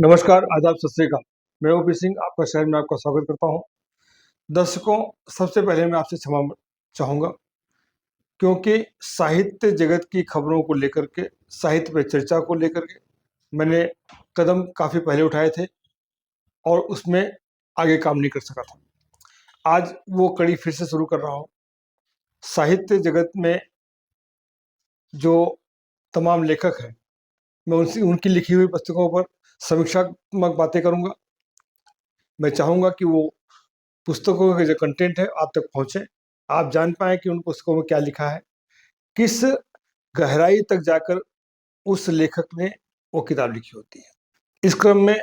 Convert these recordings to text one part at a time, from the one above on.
नमस्कार, आदाब, सत श्री अकाल। मैं ओपी सिंह आपका शहर में आपका स्वागत करता हूं। दर्शकों, सबसे पहले मैं आपसे क्षमा चाहूँगा क्योंकि साहित्य जगत की खबरों को लेकर के, साहित्य पे चर्चा को लेकर के मैंने कदम काफ़ी पहले उठाए थे और उसमें आगे काम नहीं कर सका था। आज वो कड़ी फिर से शुरू कर रहा हूँ। साहित्य जगत में जो तमाम लेखक हैं, मैं उनकी लिखी हुई पुस्तकों पर समीक्षात्मक बातें करूँगा। मैं चाहूँगा कि वो पुस्तकों के जो कंटेंट है आप तक पहुँचे, आप जान पाएँ कि उन पुस्तकों में क्या लिखा है, किस गहराई तक जाकर उस लेखक ने वो किताब लिखी होती है। इस क्रम में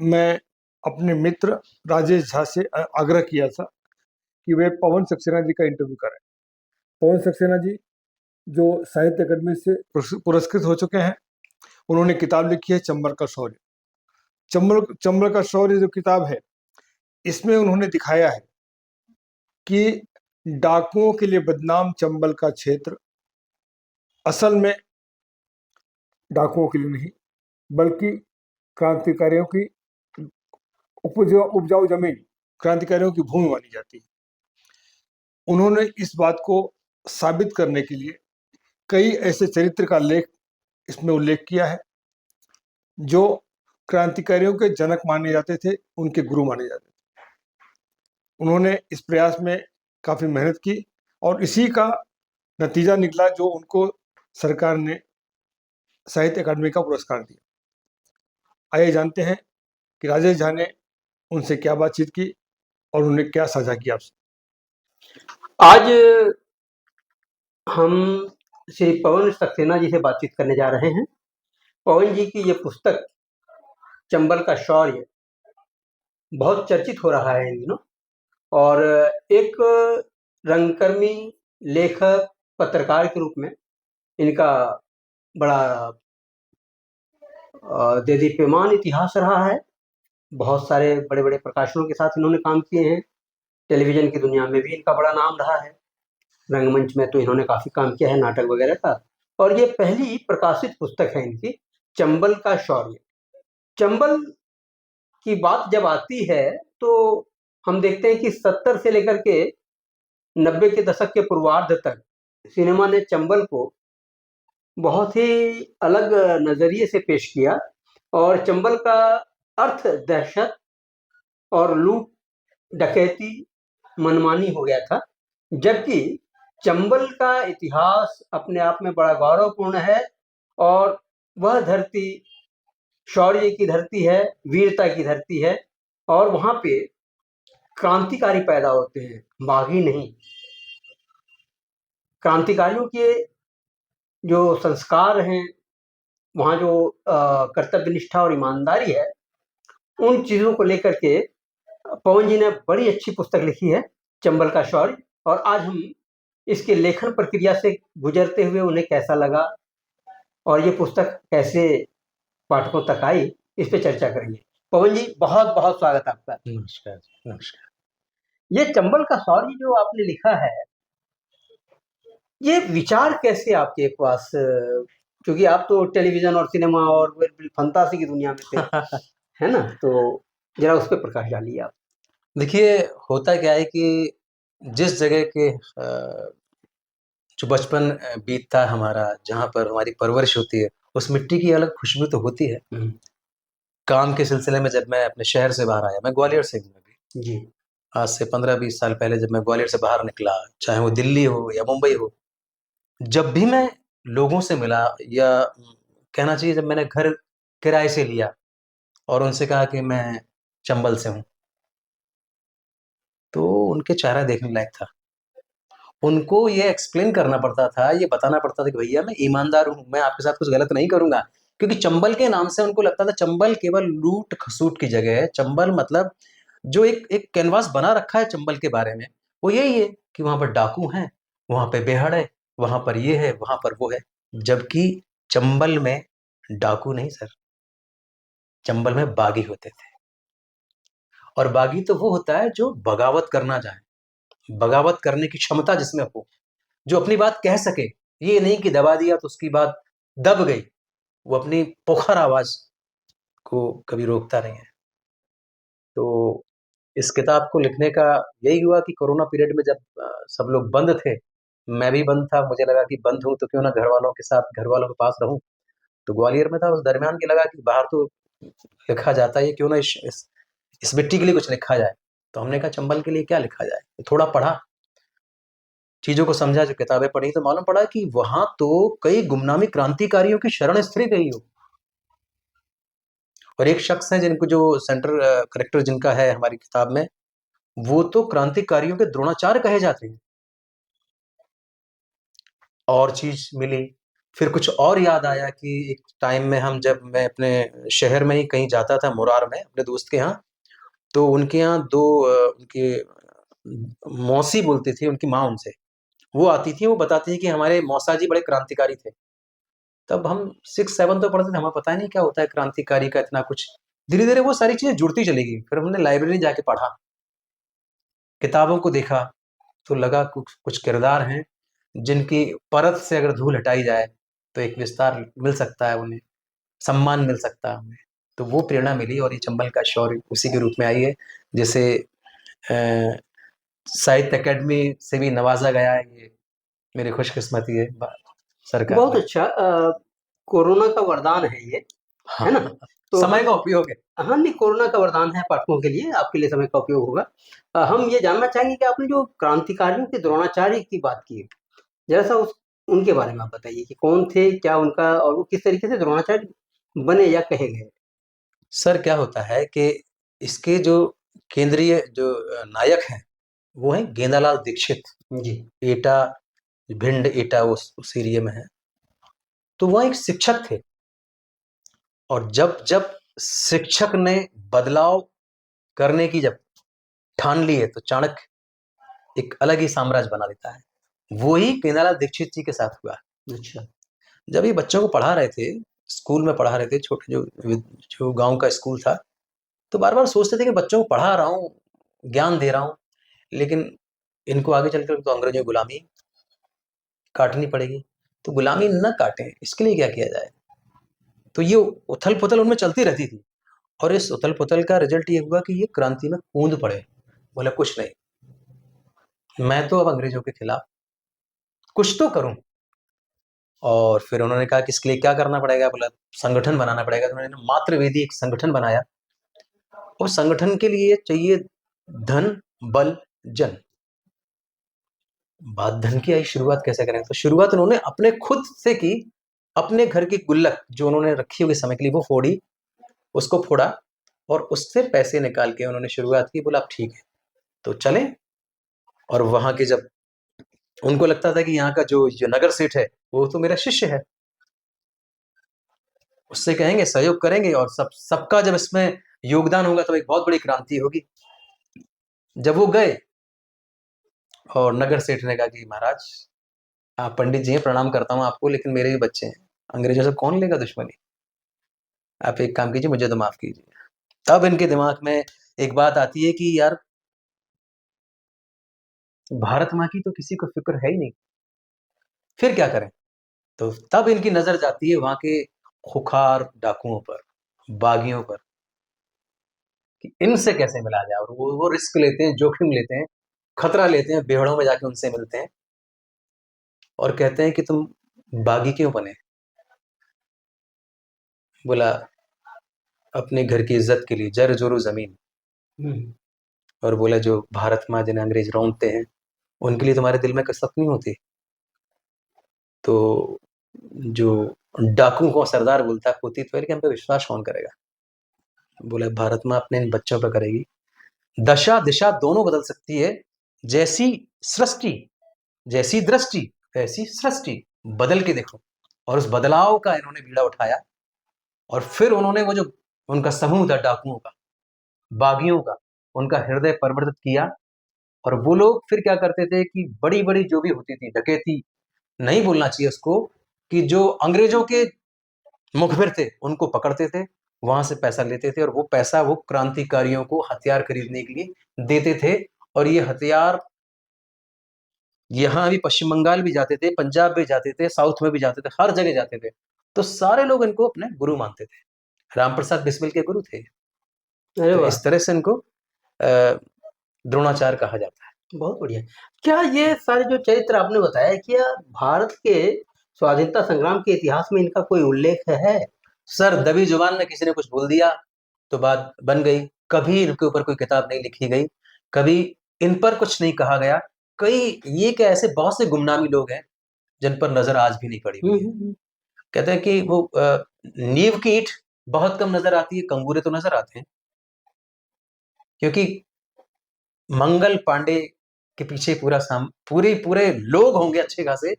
मैं अपने मित्र राजेश झा से आग्रह किया था कि वे पवन सक्सेना जी का इंटरव्यू करें। पवन सक्सेना जी जो साहित्य अकादमी से पुरस्कृत हो चुके हैं, उन्होंने किताब लिखी है चंबल का शौर्य। चंबल का शौर्य जो किताब है, इसमें उन्होंने दिखाया है कि डाकुओं के लिए बदनाम चंबल का क्षेत्र असल में डाकुओं के लिए नहीं, बल्कि क्रांतिकारियों की उपजाऊ जमीन, क्रांतिकारियों की भूमि मानी जाती है। उन्होंने इस बात को साबित करने के लिए कई ऐसे चरित्र का लेख इसमें उल्लेख किया है जो क्रांतिकारियों के जनक माने जाते थे, उनके गुरु माने जाते थे। उन्होंने इस प्रयास में काफ़ी मेहनत की और इसी का नतीजा निकला जो उनको सरकार ने साहित्य अकादमी का पुरस्कार दिया। आइए जानते हैं कि राजेश झा ने उनसे क्या बातचीत की और उन्हें क्या साझा किया आपसे। आज हम श्री पवन सक्सेना जी से बातचीत करने जा रहे हैं। पवन जी की ये पुस्तक चंबल का शौर्य बहुत चर्चित हो रहा है इन दिनों, और एक रंगकर्मी, लेखक, पत्रकार के रूप में इनका बड़ा देदीप्यमान इतिहास रहा है। बहुत सारे बड़े बड़े प्रकाशनों के साथ इन्होंने काम किए हैं। टेलीविजन की दुनिया में भी इनका बड़ा नाम रहा है। रंगमंच में तो इन्होंने काफ़ी काम किया है, नाटक वगैरह का। और ये पहली प्रकाशित पुस्तक है इनकी, चंबल का शौर्य। चंबल की बात जब आती है तो हम देखते हैं कि 70 से लेकर के 90 के दशक के पूर्वार्ध तक सिनेमा ने चंबल को बहुत ही अलग नज़रिए से पेश किया, और चंबल का अर्थ दहशत और लूट, डकैती, मनमानी हो गया था। जबकि चंबल का इतिहास अपने आप में बड़ा गौरवपूर्ण है, और वह धरती शौर्य की धरती है, वीरता की धरती है, और वहाँ पे क्रांतिकारी पैदा होते हैं, बागी नहीं। क्रांतिकारियों के जो संस्कार हैं, वहाँ जो कर्तव्य निष्ठा और ईमानदारी है, उन चीज़ों को लेकर के पवन जी ने बड़ी अच्छी पुस्तक लिखी है, चंबल का शौर्य। और आज हम इसके लेखन प्रक्रिया से गुजरते हुए उन्हें कैसा लगा और ये पुस्तक कैसे पाठकों तक आई, इस पे चर्चा करेंगे। पवन जी, बहुत बहुत स्वागत आपका। नमस्कार। नमस्कार। ये चंबल का शौर्य जो आपने लिखा है, ये विचार कैसे आपके पास, क्योंकि आप तो टेलीविजन और सिनेमा और फंतासी की दुनिया में थे है ना, तो जरा उस पर प्रकाश डालिए आप। देखिए, होता क्या है कि जिस जगह के जो बचपन बीतता है हमारा, जहाँ पर हमारी परवरिश होती है, उस मिट्टी की अलग खुशबू तो होती है। काम के सिलसिले में जब मैं अपने शहर से बाहर आया, मैं ग्वालियर से हूँ अभी जी। आज से 15-20 साल पहले जब मैं ग्वालियर से बाहर निकला, चाहे वो दिल्ली हो या मुंबई हो, जब भी मैं लोगों से मिला, या कहना चाहिए जब मैंने घर किराए से लिया और उनसे कहा कि मैं चंबल से हूँ, तो उनके चेहरा देखने लायक था। उनको ये एक्सप्लेन करना पड़ता था, ये बताना पड़ता था कि भैया मैं ईमानदार हूँ, मैं आपके साथ कुछ गलत नहीं करूँगा। क्योंकि चंबल के नाम से उनको लगता था चंबल केवल लूट-खसूट की जगह है। चंबल मतलब जो एक कैनवास बना रखा है चंबल के बारे में, वो यही है कि वहाँ पर डाकू हैं, वहाँ पे बेहड़ है, वहाँ पर ये है, वहाँ पर वो है। जबकि चंबल में डाकू नहीं सर, चंबल में बागी होते थे। और बागी तो वो होता है जो बगावत करना चाहे, बगावत करने की क्षमता जिसमें हो, जो अपनी बात कह सके। ये नहीं कि दबा दिया तो उसकी बात दब गई, वो अपनी पुखर आवाज को कभी रोकता नहीं है। तो इस किताब को लिखने का यही हुआ कि कोरोना पीरियड में जब सब लोग बंद थे, मैं भी बंद था, मुझे लगा कि बंद हूँ तो क्यों ना घरवालों के साथ, घरवालों के पास रहूँ। तो ग्वालियर में था, उस दरमियान की लगा कि बाहर तो लिखा जाता है, क्यों ना इस मिट्टी के लिए कुछ लिखा जाए। तो हमने कहा चंबल के लिए क्या लिखा जाए। तो थोड़ा पढ़ा, चीज़ों को समझा, जो किताबें पढ़ी तो मालूम पड़ा कि वहाँ तो कई गुमनामी क्रांतिकारियों की शरण स्त्री गई हो। और एक शख्स है जिनको, जो सेंटर करेक्टर जिनका है हमारी किताब में, वो तो क्रांतिकारियों के द्रोणाचार्य कहे जाते हैं। और चीज़ मिली, फिर कुछ और याद आया कि एक टाइम में जब मैं अपने शहर में ही कहीं जाता था, मुरार में अपने दोस्त के यहाँ, तो उनके यहाँ दो उनकी मौसी बोलती थी उनकी माँ उनसे, वो आती थी, वो बताती थी कि हमारे मौसा जी बड़े क्रांतिकारी थे। तब हम 6-7 तो पढ़ते थे, हमें पता ही नहीं क्या होता है क्रांतिकारी का इतना कुछ। धीरे-धीरे वो सारी चीज़ें जुड़ती चली गई। फिर हमने लाइब्रेरी जाके पढ़ा, किताबों को देखा, तो लगा कुछ कुछ किरदार हैं जिनकी परत से अगर धूल हटाई जाए तो एक विस्तार मिल सकता है उन्हें, सम्मान मिल सकता है उन्हें। तो वो प्रेरणा मिली और ये चंबल का शौर्य उसी के रूप में आई है, जिसे अ, साहित्य अकेडमी से भी नवाजा गया है। ये मेरी खुशकिस्मती है सरकार बहुत में। अच्छा। कोरोना का वरदान है ये, हाँ, है ना? तो समय का उपयोग है। हाँ, नहीं, कोरोना का वरदान है पाठकों के लिए, आपके लिए समय का उपयोग होगा। हम ये जानना चाहेंगे कि आपने जो क्रांतिकारियों के द्रोणाचार्य की बात की है, जरा-सा उनके बारे में आप बताइए कि कौन थे, क्या उनका, और वो किस तरीके से द्रोणाचार्य बने या कहे गए? सर क्या होता है कि इसके जो केंद्रीय जो नायक हैं, वो हैं गेंदालाल दीक्षित। जी। एटा, भिंड एटा उस एरिया में है। तो वह एक शिक्षक थे, और जब जब शिक्षक ने बदलाव करने की जब ठान ली है, तो चाणक्य एक अलग ही साम्राज्य बना देता है। वही गेंदालाल दीक्षित जी के साथ हुआ। अच्छा। जब ये बच्चों को पढ़ा रहे थे, स्कूल में पढ़ा रहे थे, छोटे जो गाँव का स्कूल था, तो बार-बार सोचते थे कि बच्चों को पढ़ा रहा हूँ, ज्ञान दे रहा हूँ, लेकिन इनको आगे चलकर तो अंग्रेजों की गुलामी काटनी पड़ेगी। तो गुलामी ना काटें, इसके लिए क्या किया जाए? तो ये उथल-पुथल उनमें चलती रहती थी, और इस उथल-पुथल का रिज़ल्ट ये हुआ कि ये क्रांति में कूद पड़े। बोले कुछ नहीं, मैं तो अब अंग्रेजों के खिलाफ कुछ तो करूँ। और फिर उन्होंने कहा कि इसके लिए क्या करना पड़ेगा? बोला संगठन बनाना पड़ेगा। तो उन्होंने मातृवेदी एक संगठन बनाया, और संगठन के लिए चाहिए धन, बल, जन। बात धन की आई, शुरुआत कैसे करें? तो शुरुआत उन्होंने अपने खुद से की। अपने घर की गुल्लक जो उन्होंने रखी हुई समय के लिए, वो फोड़ी, उसको फोड़ा, और उससे पैसे निकाल के उन्होंने शुरुआत की। बोला अब ठीक है, तो चलें। और वहाँ के जब उनको लगता था कि यहाँ का जो नगर सेठ है, वो तो मेरा शिष्य है, उससे कहेंगे, सहयोग करेंगे, और सबका जब इसमें योगदान होगा तो एक बहुत बड़ी क्रांति होगी। जब वो गए, और नगर सेठ ने कहा कि महाराज, आप पंडित जी हैं, प्रणाम करता हूँ आपको, लेकिन मेरे भी बच्चे हैं, अंग्रेजों से कौन लेगा दुश्मनी? आप एक काम कीजिए, मुझे तो माफ कीजिए। तब इनके दिमाग में एक बात आती है कि यार, भारत माँ की तो किसी को फिक्र है ही नहीं, फिर क्या करें? तो तब इनकी नजर जाती है वहां के खुखार डाकुओं पर, बागियों पर, कि इनसे कैसे मिला जाए। और वो रिस्क लेते हैं, जोखिम लेते हैं, खतरा लेते हैं, बेहड़ों में जाके उनसे मिलते हैं, और कहते हैं कि तुम बागी क्यों बने? बोला अपने घर की इज्जत के लिए जर जोरू जमीन। हम्म। और बोला जो भारत माँ जिन्हें अंग्रेज रौंदते हैं, उनके लिए तुम्हारे दिल में कसक नहीं होती? तो जो डाकू को सरदार बोलता, होती तो है, कि हम पे विश्वास कौन करेगा? बोला भारत माँ अपने इन बच्चों पर करेगी। दशा दिशा दोनों बदल सकती है। जैसी सृष्टि, जैसी दृष्टि, वैसी सृष्टि, बदल के देखो। और उस बदलाव का इन्होंने बीड़ा उठाया, और फिर उन्होंने वो जो उनका समूह था डाकुओं का, बागियों का, उनका हृदय परिवर्तित किया। और वो लोग फिर क्या करते थे कि बड़ी-बड़ी जो भी होती थी डकैती, नहीं बोलना चाहिए उसको, कि जो अंग्रेजों के मुखबिर थे, उनको पकड़ते थे, वहां से पैसा लेते थे, और वो पैसा वो क्रांतिकारियों को हथियार खरीदने के लिए देते थे। और ये हथियार यहाँ भी पश्चिम बंगाल भी जाते थे, पंजाब भी जाते थे, साउथ में भी जाते थे, हर जगह जाते थे। तो सारे लोग इनको अपने गुरु मानते थे। रामप्रसाद बिस्मिल के गुरु थे। अरे तो वाह! इस तरह से इनको द्रोणाचार्य कहा जाता है। बहुत बढ़िया। क्या ये सारे जो चरित्र आपने बताया, क्या भारत के स्वाधीनता संग्राम के इतिहास में इनका कोई उल्लेख है? सर दबी जुबान में किसी ने कुछ बोल दिया तो बात बन गई। कभी इनके ऊपर कोई किताब नहीं लिखी गई, कभी इन पर कुछ नहीं कहा गया। ये क्या ऐसे बहुत से गुमनामी लोग हैं जिन पर नजर आज भी नहीं पड़ी हुई है। कहते हैं कि वो नींव की ईंट बहुत कम नजर आती है, कंगूरे तो नजर आते हैं। क्योंकि मंगल पांडे के पीछे पूरे लोग होंगे अच्छे खासे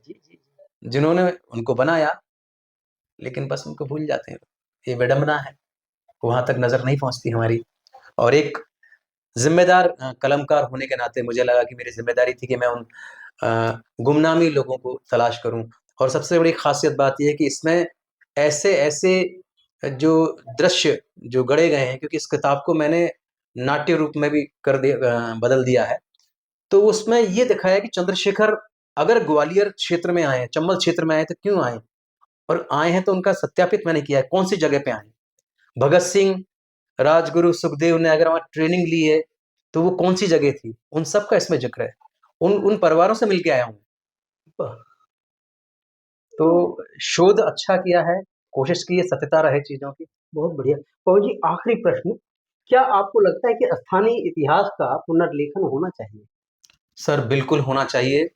जिन्होंने उनको बनाया, लेकिन बस उनको भूल जाते हैं। ये विडंबना है, वहां तक नजर नहीं पहुंचती हमारी। और एक जिम्मेदार कलमकार होने के नाते मुझे लगा कि मेरी जिम्मेदारी थी कि मैं उन गुमनामी लोगों को तलाश करूं। और सबसे बड़ी खासियत बात यह है कि इसमें ऐसे ऐसे जो दृश्य जो गढ़े गए हैं, क्योंकि इस किताब को मैंने नाट्य रूप में भी बदल दिया है। तो उसमें ये दिखाया कि चंद्रशेखर अगर ग्वालियर क्षेत्र में आए, चंबल क्षेत्र में आए, तो क्यों आए, और आए हैं तो उनका सत्यापित मैंने किया है, कौन सी जगह पे आए। भगत सिंह, राजगुरु सुखदेव ने अगर वहां ट्रेनिंग ली है तो वो कौन सी जगह थी, उन सब का इसमें जिक्र है। उन परिवारों से मिलके आया हूं। तो शोध अच्छा किया है, कोशिश की है सत्यता रहे चीजों की। बहुत बढ़िया। पवन जी, आखिरी प्रश्न, क्या आपको लगता है कि स्थानीय इतिहास का पुनर्लेखन होना चाहिए? सर बिल्कुल होना चाहिए।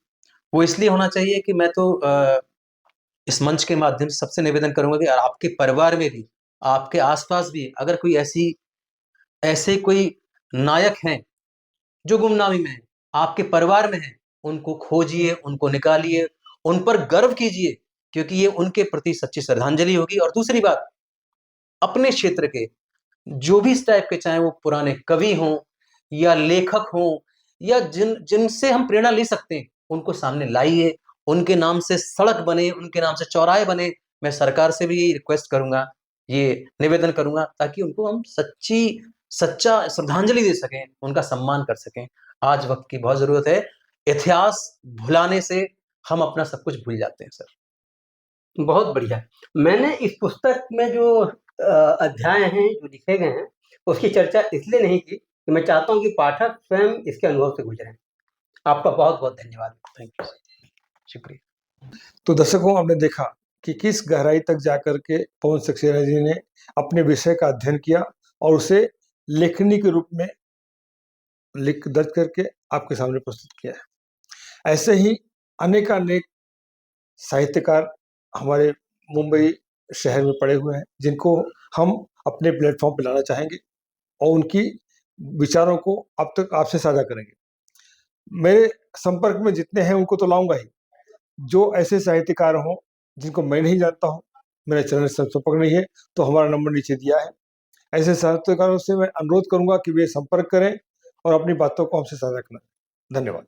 वो इसलिए होना चाहिए कि मैं तो इस मंच के माध्यम से सबसे निवेदन करूंगा कि आपके परिवार में भी, आपके आसपास भी अगर कोई ऐसे कोई नायक हैं जो गुमनामी में है, आपके परिवार में है, उनको खोजिए, उनको निकालिए, उन पर गर्व कीजिए, क्योंकि ये उनके प्रति सच्ची श्रद्धांजलि होगी। और दूसरी बात, अपने क्षेत्र के जो भी इस टाइप के, चाहे वो पुराने कवि हों या लेखक हों या जिनसे हम प्रेरणा ले सकते हैं, उनको सामने लाइए। उनके नाम से सड़क बने, उनके नाम से चौराहे बने। मैं सरकार से भी रिक्वेस्ट करूंगा, ये निवेदन करूंगा, ताकि उनको हम सच्चा श्रद्धांजलि दे सकें, उनका सम्मान कर सकें। आज वक्त की बहुत जरूरत है। इतिहास भुलाने से हम अपना सब कुछ भूल जाते हैं सर। बहुत बढ़िया। मैंने इस पुस्तक में जो अध्याय हैं, जो लिखे गए हैं, उसकी चर्चा इसलिए नहीं की कि मैं चाहता हूँ कि पाठक स्वयं इसके अनुभव से गुजरें। आपका बहुत-बहुत धन्यवाद। थैंक यू, शुक्रिया। तो दर्शकों, आपने देखा कि किस गहराई तक जाकर के पवन सक्सेना जी ने अपने विषय का अध्ययन किया और उसे लेखनी के रूप में लिख दर्ज करके आपके सामने प्रस्तुत किया है। ऐसे ही अनेकानेक साहित्यकार हमारे मुंबई शहर में पड़े हुए हैं, जिनको हम अपने प्लेटफॉर्म पर लाना चाहेंगे और उनकी विचारों को अब तक आपसे साझा करेंगे। मेरे संपर्क में जितने हैं उनको तो लाऊंगा ही। जो ऐसे साहित्यकार हों जिनको मैं नहीं जानता हूं, मेरा चैनल से संपर्क नहीं है, तो हमारा नंबर नीचे दिया है। ऐसे साहित्यकारों से मैं अनुरोध करूंगा कि वे संपर्क करें और अपनी बातों को हमसे साझा करें। धन्यवाद।